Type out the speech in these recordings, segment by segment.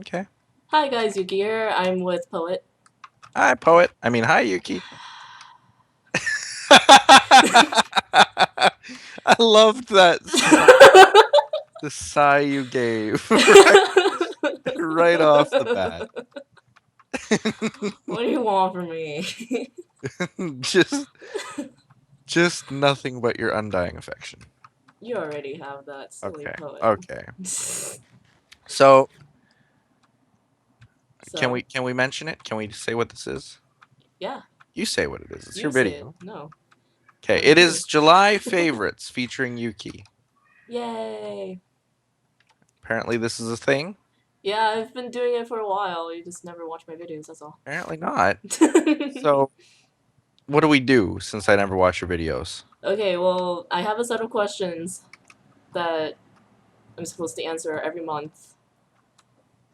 Okay. Hi guys, Yuki here. I'm with Poet. Hi, poet. I mean, hi, Yuki. I loved that sigh, the sigh you gave right off the bat. What do you want from me? just, just nothing but your undying affection. You already have that, silly Okay. poet. Okay. So, can So, we can we mention it? Can we say what this is? yeah, You say what it is. It's you your say it. video. No, Okay. what It is it? is July favorites featuring Yuki. Yay! Apparently, this is a thing. Yeah, I've been doing it for a while. You just never watch my videos, that's all. Apparently not. So, what do we do since I never watch your videos? Okay, well, I have a set of questions that I'm supposed to answer every month.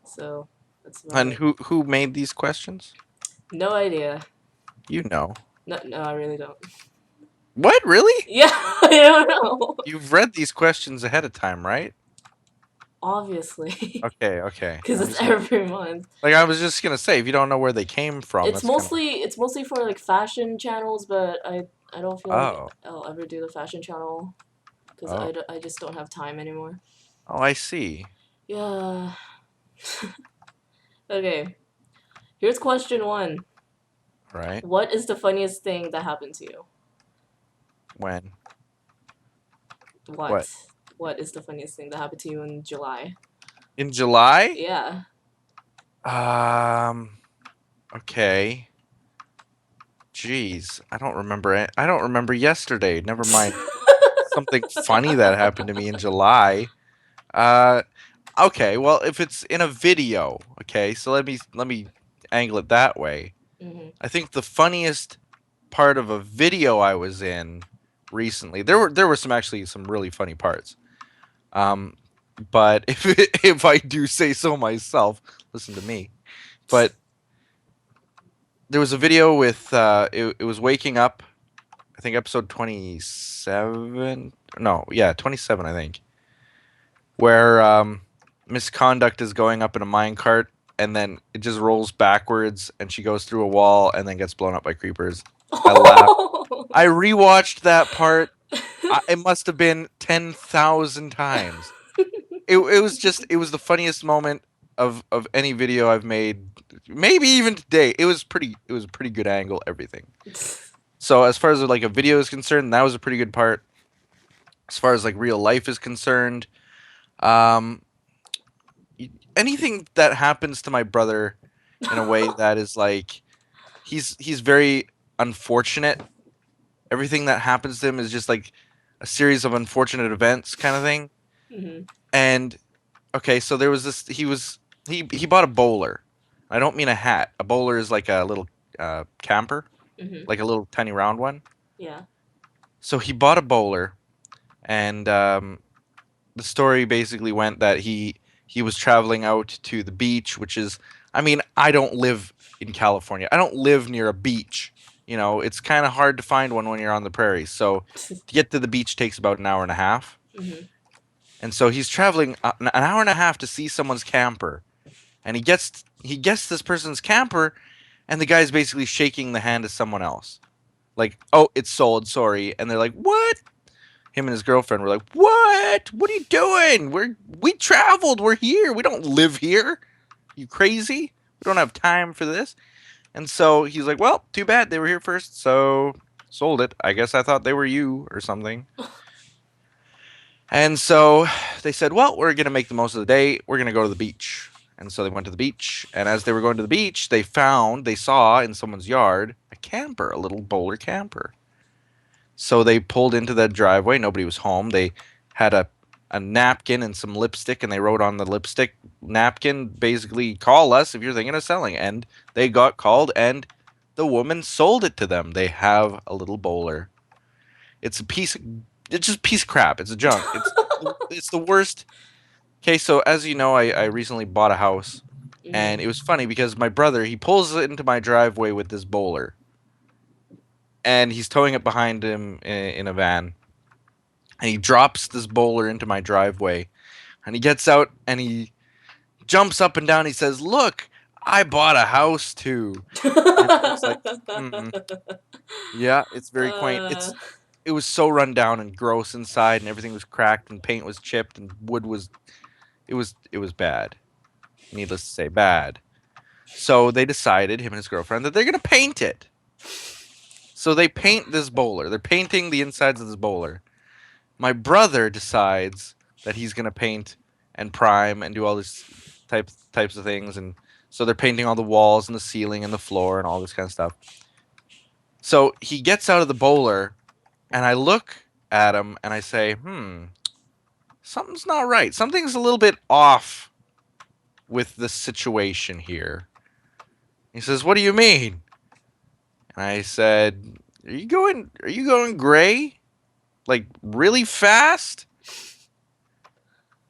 So, that's about And it. who made these questions? No idea. You know. No, I really don't. What? Really? Yeah, I don't know. You've read these questions ahead of time, right? Obviously. Okay, okay. Because it's every month. Like I was just gonna say, if you don't know where they came from, It's that's kind of mostly it's mostly for like fashion channels, but I don't feel like oh, I'll ever do the fashion channel because oh, I just don't have time anymore. oh. I see. Yeah. Okay. Here's question one. All right. What is the funniest thing that happened to you? When? What? What? What is the funniest thing that happened to you in July? In July? Yeah. Um. Okay. Jeez, I don't remember it. I don't remember yesterday. Never mind something funny that happened to me in July. Uh. Okay. Well, if it's in a video, okay. So let me angle it that way. hmm I think the funniest part of a video I was in recently. There were some really funny parts. Um, but if I do say so myself, listen to me. But there was a video with it was waking up. I think episode 27. No, yeah, 27. I think where misconduct is going up in a minecart and then it just rolls backwards and she goes through a wall and then gets blown up by creepers. I laughed. I rewatched that part. It must have been 10,000 times. It was the funniest moment of any video I've made, maybe even today. It was a pretty good angle, everything. So as far as like a video is concerned, that was a pretty good part. As far as like real life is concerned, um, anything that happens to my brother in a way that is like he's very unfortunate. Everything that happens to him is just like a series of unfortunate events kind of thing. hmm And okay, so there was this. He bought a bowler. I don't mean a hat. A bowler is like a little camper, hmm like a little tiny round one. Yeah. So he bought a bowler, and the story basically went that he was traveling out to the beach, which is, I mean, I don't live in California. I don't live near a beach. You know, it's kind of hard to find one when you're on the prairie. So to get to the beach takes about an hour and a half. hmm And so he's traveling an hour and a half to see someone's camper, and he gets this person's camper, and the guy's basically shaking the hand of someone else, like, "Oh, it's sold, sorry," and they're like, "What?" Him and his girlfriend were like, "What? What are you doing? We traveled. We're here. We don't live here. You crazy? We don't have time for this." And so he's like, "Well, too bad they were here first, so sold it. I guess I thought they were you or something." And so they said, "Well, we're going to make the most of the day. We're going to go to the beach." And so they went to the beach. And as they were going to the beach, they saw in someone's yard a camper, a little bowler camper. So they pulled into the driveway. Nobody was home. They had a napkin and some lipstick, and they wrote on the lipstick napkin, basically, "Call us if you're thinking of selling." And they got called, and the woman sold it to them. They have a little bowler. It's a piece of, it's just a piece of crap. It's a junk. It's the worst. Okay, so as you know, I recently bought a house, and it hmm was funny because my brother, he pulls it into my driveway with this bowler, and he's towing it behind him in a van, and he drops this bowler into my driveway, and he gets out and he jumps up and down. He says, "Look, I bought a house too." And I was like, "Hmm, yeah, it's very quaint." uh, It was so run down and gross inside, and everything was cracked, and paint was chipped, and wood was it was bad. Needless to say, bad. So they decided, him and his girlfriend, that they're gonna paint it. So they paint this bowler. They're painting the insides of this bowler. My brother decides that he's gonna paint and prime and do all these types of things, and so they're painting all the walls and the ceiling and the floor and all this kind of stuff. So he gets out of the bowler, and I look at him and I say, something's not right. Something's a little bit off with the situation here. He says, "What do you mean?" And I said, "Are you going gray? Like really fast?"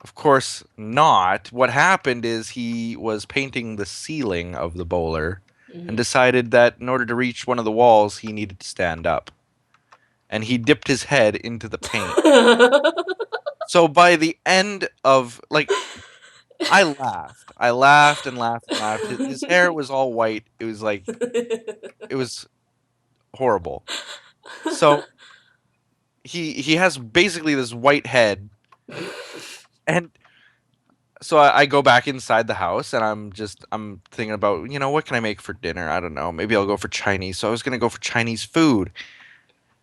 Of course not. What happened is he was painting the ceiling of the bowler and mhm. decided that in order to reach one of the walls, he needed to stand up. And he dipped his head into the paint. So by the end of like I laughed. I laughed and laughed and laughed. His hair was all white. It was horrible. So he has basically this white head, and so I go back inside the house, and I'm thinking about, what can I make for dinner? I don't know. Maybe I'll go for Chinese. So I was gonna go for Chinese food.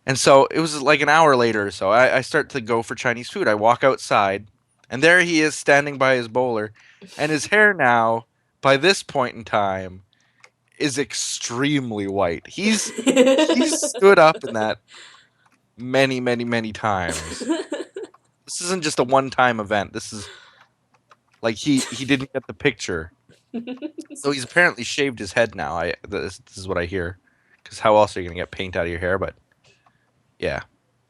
And so it was like an hour later or so. I start to go for Chinese food. I walk outside, and there he is standing by his bowler, and his hair now, by this point in time, is extremely white. He's stood up in that many, many, many times. This isn't just a one-time event. This is like he didn't get the picture. So he's apparently shaved his head now. This is what I hear. Because how else are you gonna get paint out of your hair? But yeah.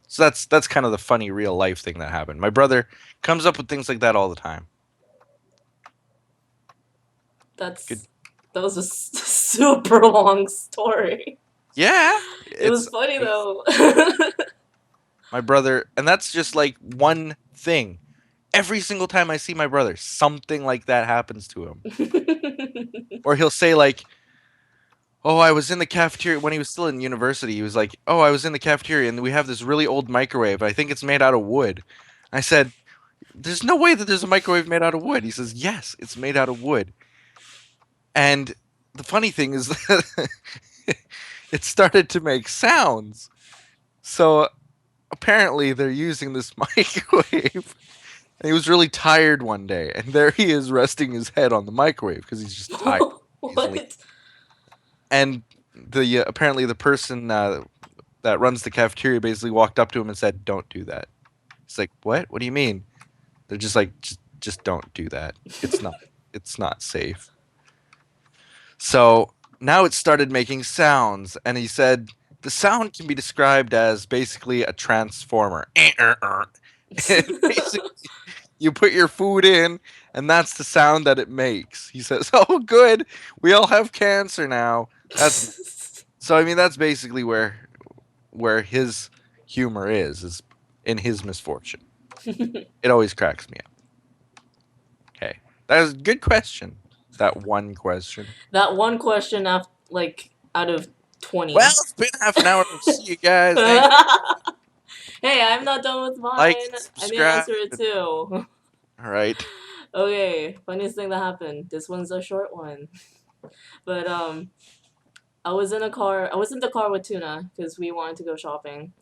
So that's kind of the funny real life thing that happened. My brother comes up with things like that all the time. Good. That was a super long story. Yeah, It was it's funny amazing. though. My brother, and that's just like one thing. Every single time I see my brother, something like that happens to him. Or he'll say like, "Oh, I was in the cafeteria when he was still in university." He was like, "Oh, I was in the cafeteria and we have this really old microwave. I think it's made out of wood." I said, "There's no way that there's a microwave made out of wood." He says, "Yes, it's made out of wood." And the funny thing is that it started to make sounds. So apparently they're using this microwave. And he was really tired one day, and there he is resting his head on the microwave because he's just tired easily. What? And the apparently the person that runs the cafeteria basically walked up to him and said, "Don't do that." He's like, "What? What do you mean?" They're just like, just don't do that. It's not safe." So now it started making sounds, and he said the sound can be described as basically a transformer. And basically, you put your food in, and that's the sound that it makes. He says, "Oh, good, we all have cancer now." That's so. I mean, that's basically where his humor is in his misfortune. It always cracks me up. Okay, that was a good question. That one question. That one question after like out of Well, 20. it's been half an hour. See you guys. Thanks. Hey, I'm not done with Like, mine. I didn't subscribe. answer it too. All right. Okay, funniest thing that happened. This one's a short one. But I was in a car. I was in the car with Tuna because we wanted to go shopping,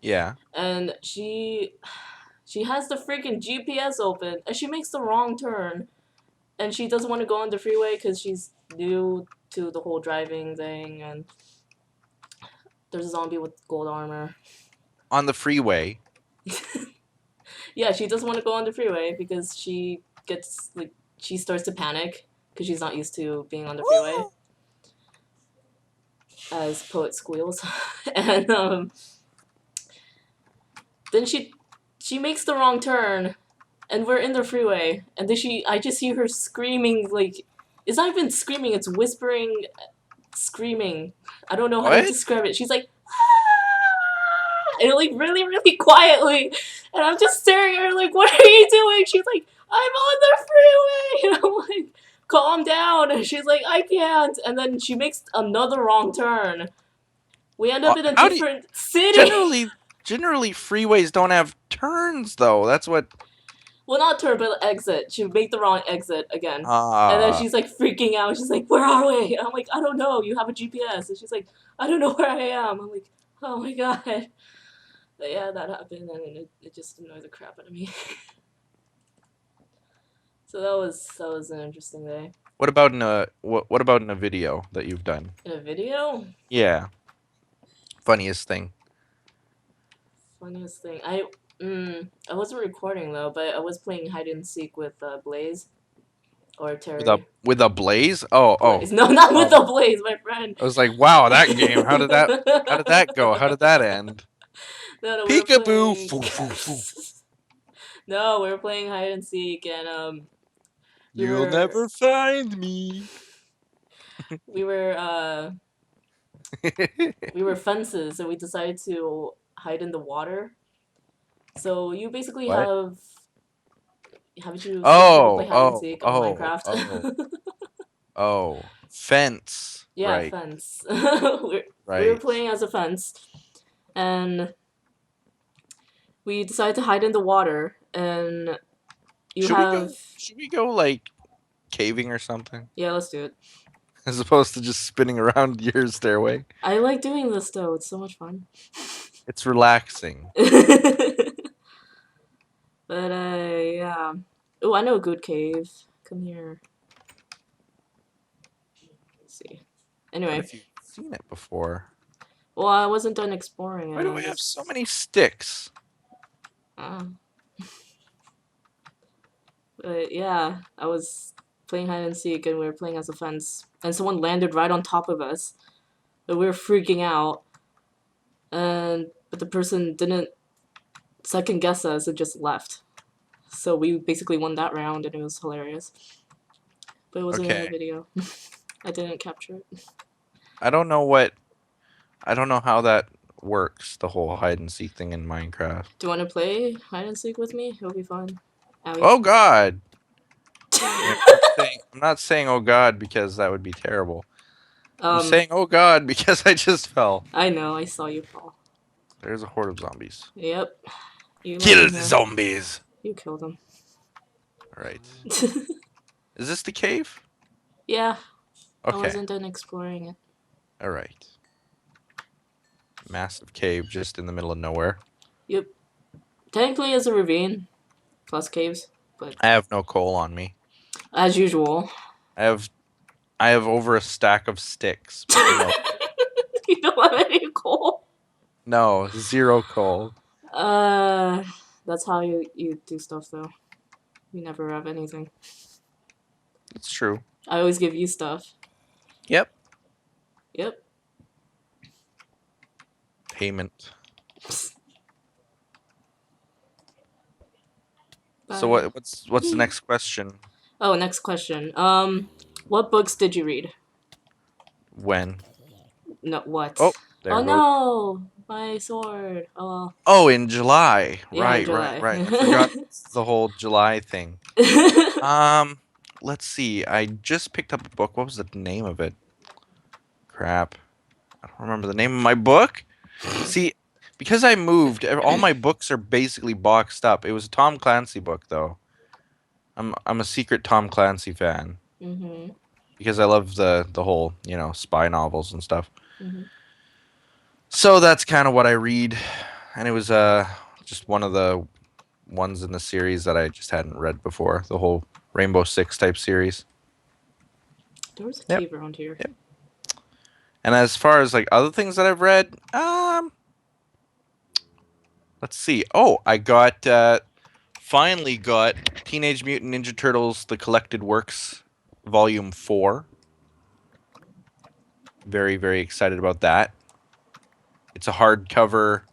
Yeah. and she has the freaking GPS open, and she makes the wrong turn, and she doesn't want to go on the freeway because she's new to the whole driving thing, and there's a zombie with gold armor. On the freeway. Yeah, she doesn't want to go on the freeway because she starts to panic because she's not used to being on the freeway, as Poet squeals, and then she makes the wrong turn, and we're in the freeway, and then I just hear her screaming like it's not even screaming, it's whispering, screaming. I don't know how to What? describe it. She's like, "Ah!" And like really really quietly, and I'm just staring at her like, "What are you doing?" She's like, I'm on the freeway. And I'm like, calm down. And she's like, I can't. And then she makes another wrong turn. We end up in a How do you different city. generally freeways don't have turns though? That's what. Well, not turn, but exit. She made the wrong exit again. And then Ah, she's like freaking out. She's like, where are we? And I'm like, I don't know. You have a GPS. And she's like, I don't know where I am. I'm like, oh my god. But yeah, that happened, and it just annoyed the crap out of me. So that was an interesting day. what about in a what about in a video that you've done? In a video, Yeah, funniest thing funniest thing. I wasn't recording though, but I was playing hide and seek with Blaze or Terry. with a blaze. Oh, oh. Blaze, no, not with Um, the Blaze, my friend. I was like, wow, that game. How did that go? How did that end? No, we were Peekaboo. playing. Foo, foo, foo. No, we were playing hide and seek, and we You'll were never find me. we were uh we were fences, and we decided to hide in the water. So you basically What? haven't you seen people Oh, play hide and oh, seek on oh, oh, Minecraft? oh. Fence. Yeah, Right, fence. We were right. playing as a fence, and we decided to hide in the water. And you Should we have go? Should we go like caving or something, yeah, let's do it. as opposed to just spinning around your stairway? I like doing this though; it's so much fun. It's relaxing. But yeah. Oh, I know a good cave. Come here. Let's see. What Anyway, if you've seen it before? well, I wasn't done exploring Why it. do I I have so just many sticks? uh, but yeah, I was playing hide and seek, and we were playing as a fence, and someone landed right on top of us. But we were freaking out, and but the person didn't second guess us and just left. So we basically won that round, and it was hilarious. But it wasn't in the Okay. video. I didn't capture it. I don't know what. I don't know how that works. The whole hide and seek thing in Minecraft. Do you want to play hide and seek with me? It'll be fun. Owie. Oh God. Yeah, I'm not saying oh God because that would be terrible. I'm um, saying oh God because I just fell. I know. I saw you fall. There's a horde of zombies. Yep. You let Kill them the know. zombies. You killed them. All right. Is this the cave? Yeah. I Okay. wasn't done exploring it. All right. Massive cave just in the middle of nowhere. Yep. Technically, it's a ravine plus caves, but I have no coal on me. as usual. I have over a stack of sticks. But no, You don't have any coal. no, zero coal. Uh, that's how you do stuff though. You never have anything. It's true. I always give you stuff. Yep. Yep. Payment. So Bye. what's the next question? Oh, next question. What books did you read? When? No, what? Oh, there Oh goes. no, my sword. Oh well. Oh, in July. Yeah, in Right, right, July. right. I forgot the whole July thing. Let's see. I just picked up a book. What was the name of it? Crap. I don't remember the name of my book. See, because I moved, all my books are basically boxed up. It was a Tom Clancy book though. I'm a secret Tom Clancy fan Mhm. because I love the whole, spy novels and stuff. Mhm. So that's kind of what I read, and it was just one of the ones in the series that I just hadn't read before, the whole Rainbow Six type series. There was a Yep. cave around here. Yep. And as far as like other things that I've read, let's see. Oh, I got finally got Teenage Mutant Ninja Turtles: The Collected Works, Volume 4. Very, very excited about that. It's a hardcover,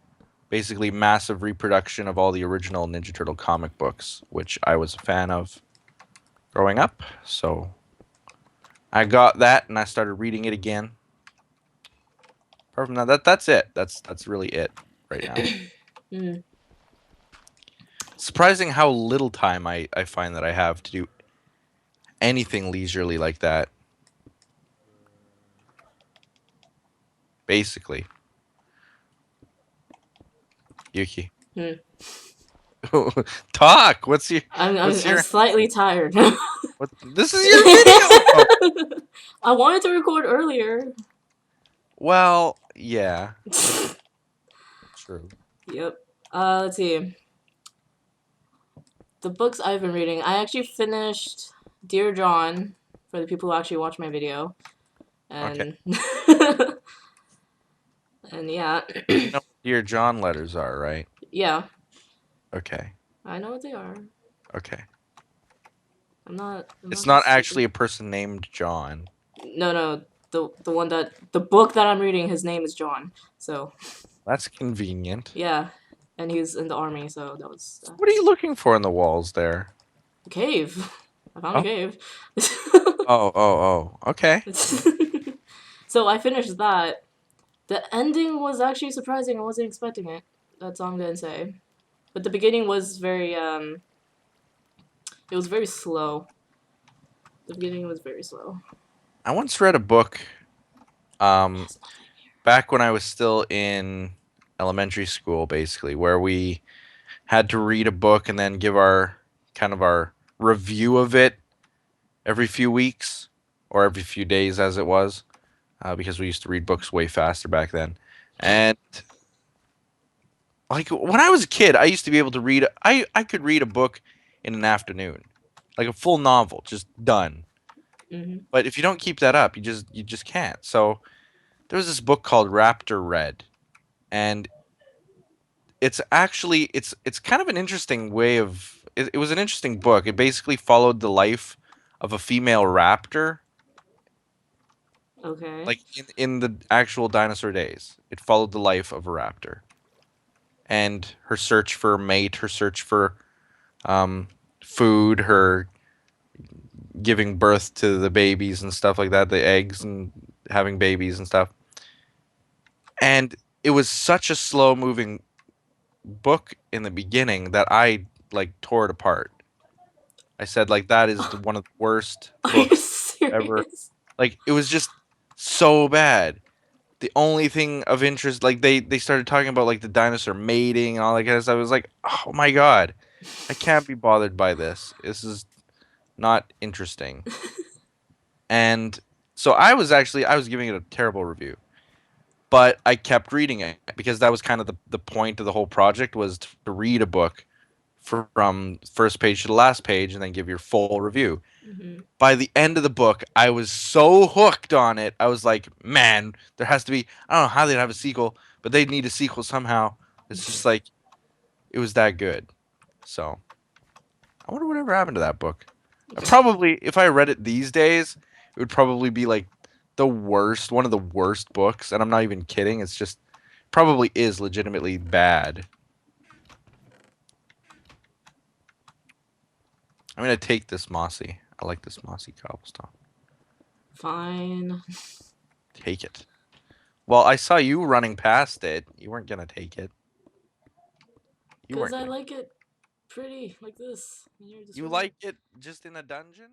basically massive reproduction of all the original Ninja Turtle comic books, which I was a fan of growing up. So I got that and I started reading it again. Apart from that's it. That's really it right now. Mm. surprising how little time I find that I have to do anything leisurely like that. Basically, Yuki, Hmm. talk. I'm What's I'm your slightly tired. what? This is your video. I wanted to record earlier. Well, yeah, true. Yep. Let's see. The books I've been reading. I actually finished Dear John for the people who actually watch my video, Okay. and and yeah, You know what Dear John letters are, right? yeah, Okay. I know what they are. Okay. I'm It's not not stupid. actually a person named John. No, no, the one that the book that I'm reading, his name is John. So That's convenient. yeah, and he's in the army. So that was What are you looking for in the walls there? a cave. I found a Oh, cave. oh. Okay. So I finished that. The ending was actually surprising. I wasn't expecting it. That's all I'm gonna say. But the beginning was very it was very slow. The beginning was very slow. I once read a book um Yes, nothing back when I was still in elementary school, basically, where we had to read a book and then give our kind of our review of it every few weeks or every few days, as it was, because we used to read books way faster back then. And like when I was a kid, I used to be able to read. I could read a book in an afternoon, like a full novel, just done. here. Hmm. But if you don't keep that up, you just can't. So there was this book called Raptor Red, and it's kind of an interesting way of it was an interesting book. It basically followed the life of a female raptor, Okay. like in the actual dinosaur days. It followed the life of a raptor and her search for a mate, her search for um, food, her giving birth to the babies and stuff like that, the eggs and having babies and stuff. And it was such a slow moving book in the beginning that I like tore it apart. I said like that is one of the worst Are you books ever. serious? Like it was just so bad. The only thing of interest, like they started talking about like the dinosaur mating and all that kind of stuff. I was like, oh my god, I can't be bothered by this. This is not interesting. And so I was giving it a terrible review, but I kept reading it because that was kind of the point of the whole project was to read a book from first page to the last page and then give your full review. Hmm. By the end of the book, I was so hooked on it. I was like, man, there has to be. I don't know how they'd have a sequel, but they'd need a sequel somehow. It's just like it was that good. So I wonder whatever happened to that book. I probably, if I read it these days, it would probably be like the worst, one of the worst books. And I'm not even kidding. It's just probably is legitimately bad. I'm gonna take this mossy. I like this mossy cobblestone. Fine. Take it. Well, I saw you running past it. You weren't gonna take it. You Because weren't I gonna. like it pretty like this. And you're You destroying it. like it just in a dungeon?